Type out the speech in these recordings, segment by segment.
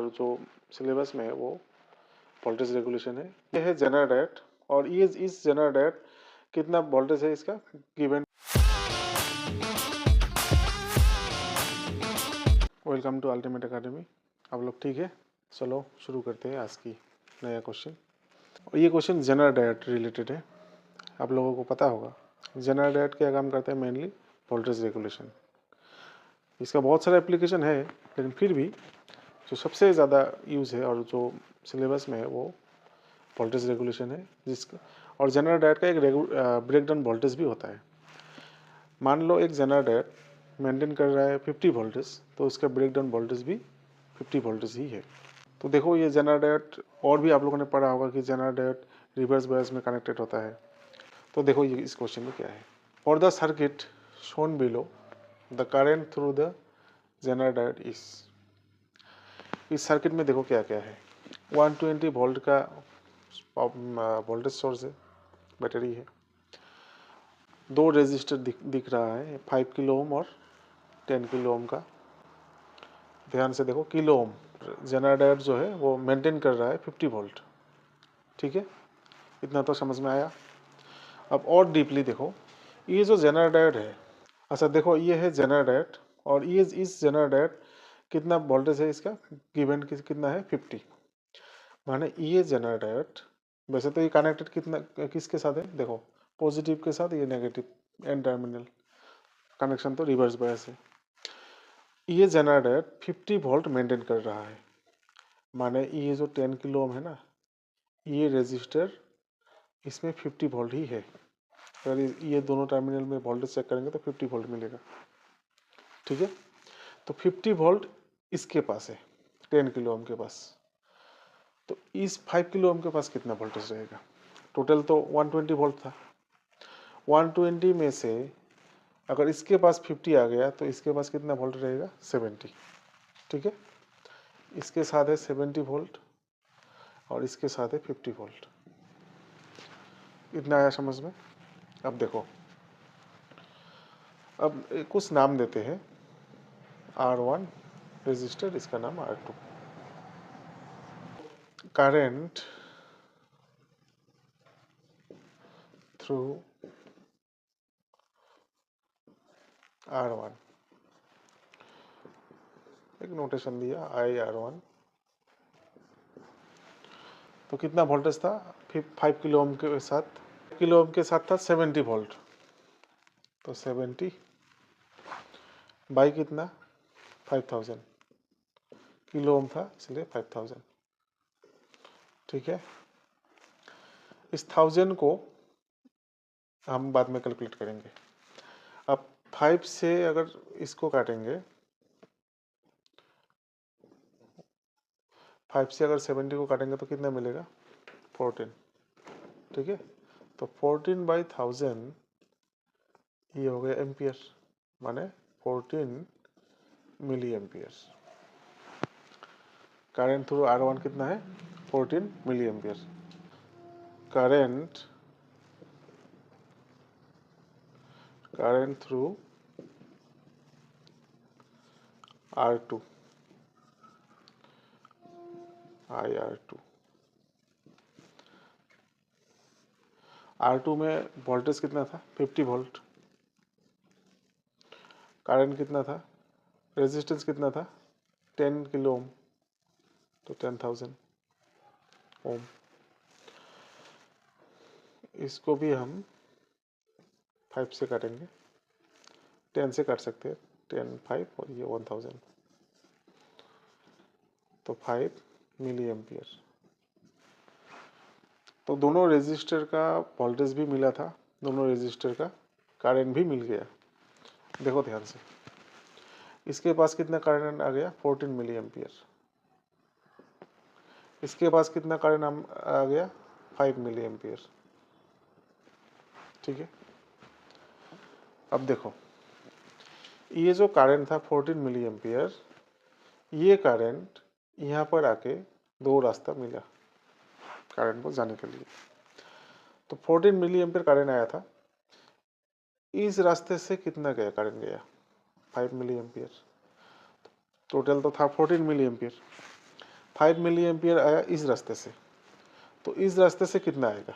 और जो सिलेबस में है वो वोल्टेज रेगुलेशन है। ये है जनरल डायोड और ये इस जनरल डायोड कितना वोल्टेज है इसका given. Welcome to ultimate academy. आप लोग ठीक है? चलो शुरू करते हैं आज की नया क्वेश्चन। और ये क्वेश्चन जनरल डायोड रिलेटेड है। आप लोगों को पता होगा जनरल डायोड क्या काम करता है, मेनली वोल्टेज रेगुलेशन। इसका बहुत सारा एप्लीकेशन है, लेकिन फिर भी जो सबसे ज़्यादा यूज़ है और जो सिलेबस में है वो वोल्टेज रेगुलेशन है। जिसका और जनरल डायोड का एक ब्रेकडाउन वोल्टेज भी होता है। मान लो एक जनरल डायोड मेंटेन कर रहा है 50 वोल्टेज, तो इसका ब्रेकडाउन वोल्टेज भी 50 वोल्टेज ही है। तो देखो ये जनरल डायोड और भी आप लोगों ने पढ़ा होगा कि जनरल डायोड रिवर्स बायस में कनेक्टेड होता है। तो देखो ये इस क्वेश्चन में क्या है। For the circuit shown below the current through the general diode is. इस सर्किट में देखो क्या क्या है। 120 वोल्ट का वोल्टेज सोर्स है, बैटरी है। दो रेजिस्टर दिख रहा है, 5 किलो ओम और 10 किलो ओम का। ध्यान से देखो, किलो ओम जनरल डायोड जो है वो मेंटेन कर रहा है 50 वोल्ट। ठीक है, इतना तो समझ में आया। अब और डीपली देखो, ये जो जनरल डायोड है, अच्छा देखो ये है जनरल डायोड और ये इस जनरल डायोड कितना वोल्टेज है इसका गिवन कितना है 50। माने ये जनरल डायोड वैसे तो ये कनेक्टेड कितना किसके साथ है, देखो पॉजिटिव के साथ, ये नेगेटिव एन टर्मिनल कनेक्शन तो रिवर्स बायस है। ये जनरल डायोड 50 वोल्ट मेंटेन कर रहा है। माने ये जो 10 किलो ओम है ना, ये रेजिस्टर इसमें 50 वोल्ट ही है। अगर ये दोनों टर्मिनल में वोल्टेज चेक करेंगे तो 50 वोल्ट मिलेगा। ठीक है, तो 50 वोल्ट इसके पास है 10 किलो ओम के पास। तो इस 5 किलो ओम के पास कितना वोल्टेज रहेगा? टोटल तो 120 वोल्ट था। 120 में से अगर इसके पास 50 आ गया तो इसके पास कितना वोल्ट रहेगा? 70। ठीक है, इसके साथ है 70 वोल्ट और इसके साथ है 50 वोल्ट। इतना आया समझ में? अब देखो, अब कुछ नाम देते हैं। R1 रेजिस्टर, इसका नाम R2। करंट थ्रू R1, एक नोटेशन दिया IR1। तो कितना वोल्टेज था 5 किलो ओम के साथ? किलो ओम के साथ था 70 वोल्ट। तो 70 बाई कितना 5000 किलो ओम था, इसलिए 5000। ठीक है, इस 1000 को हम बाद में कैलकुलेट करेंगे। अब 5 से अगर इसको काटेंगे, 5 से अगर 70 को काटेंगे तो कितना मिलेगा? 14। ठीक है, तो 14 बाई 1000 ये हो गया एम्पियर, माने 14 milli ampere. Current through R1 कितना है? 14 milli ampere. Current through R2 IR2। R2 में वोल्टेज कितना था? 50 वोल्ट। करंट कितना था? रेजिस्टेंस कितना था? 10 किलो ओम, तो 10,000 ओम। इसको भी हम 5 से काटेंगे, 10 से काट सकते हैं, 10 5 और ये 1000, तो 5 मिली एम्पियर। तो दोनों रेजिस्टर का वोल्टेज भी मिला था, दोनों रेजिस्टर का करंट भी मिल गया। देखो ध्यान से, इसके पास कितना करंट आ गया? 14 मिली एम्पियर। इसके पास कितना करंट आ गया? 5 मिली एम्पियर। ठीक है, अब देखो ये जो करंट था 14 मिली एम्पियर, ये करंट यहाँ पर आके दो रास्ता मिला करंट को जाने के लिए। तो 14 मिली एम्पियर करंट आया था, इस रास्ते से कितना गया करंट गया? 5 मिली एम्पियर। टोटल तो था 14 मिली एम्पियर। 5 मिली एम्पियर आया इस रास्ते से, तो इस रास्ते से कितना आएगा,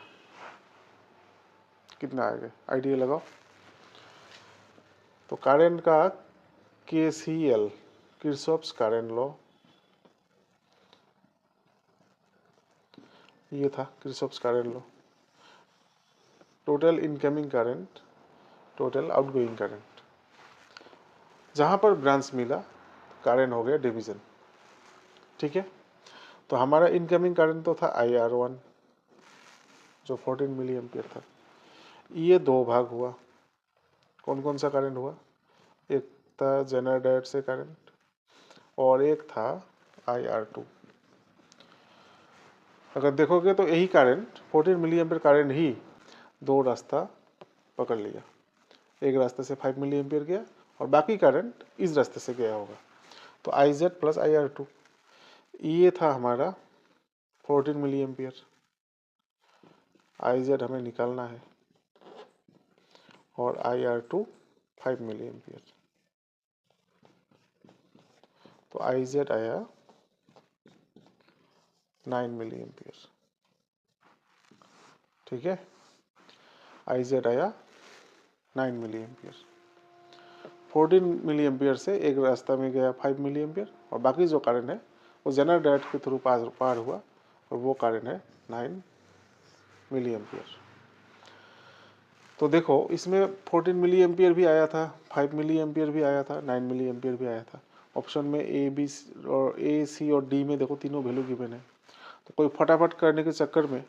कितना आएगा, आइडिया लगाओ। तो करंट का KCL, किरचॉफ्स करंट लॉ, ये था Kirchhoff's current law. Total incoming current, total outgoing current, जहां पर ब्रांच मिला करंट हो गया डिवीजन, ठीक है। तो हमारा इनकमिंग करंट तो था IR1 जो 14 मिली एम्पियर था। ये दो भाग हुआ, कौन कौन सा करंट हुआ, एक था जनरल डायोड से करंट और एक था IR2। अगर देखोगे तो यही करंट 14 मिली एम्पियर करंट ही दो रास्ता पकड़ लिया, एक रास्ते से 5 मिली एम्पियर गया और बाकी करंट इस रास्ते से गया होगा। तो IZ प्लस IR2, ये था हमारा 14 मिली एम्पियर, IZ हमें निकालना है और IR2 5 मिली एम्पियर। तो IZ आया 9 मिली एम्पियर, ठीक है। IZ आया 9 मिली एम्पियर। 14 मिली एम्पियर से एक रास्ता में गया 5 मिली एम्पियर और बाकी जो करंट है वो जनरल डायोड के थ्रू पार हुआ और वो करंट है 9 मिली एम्पियर। तो देखो इसमें 14 मिली एम्पियर भी आया था, 5 मिली एम्पियर भी आया था, 9 मिली एम्पियर भी आया था। ऑप्शन में A, C और D में देखो तीनों वैल्यू गिवन है। तो कोई फटाफट करने के चक्कर में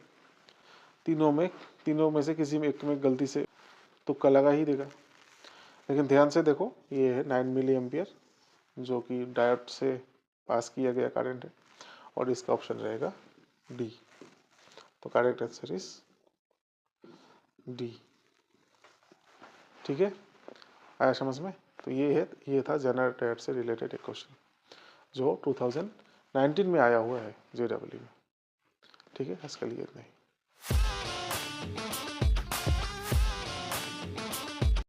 तीनों में से किसी में एक में गलती से तुक्का लगा ही देगा। लेकिन ध्यान से देखो, ये है 9 मिली एम्पियर जो कि डायोड से पास किया गया करंट है और इसका ऑप्शन रहेगा D। तो करेक्ट आंसर इज D, ठीक है। आया समझ में। तो ये था जनरल डायोड से रिलेटेड एक क्वेश्चन जो 2019 में आया हुआ है JEE में, ठीक है। इसके लिए इतना ही।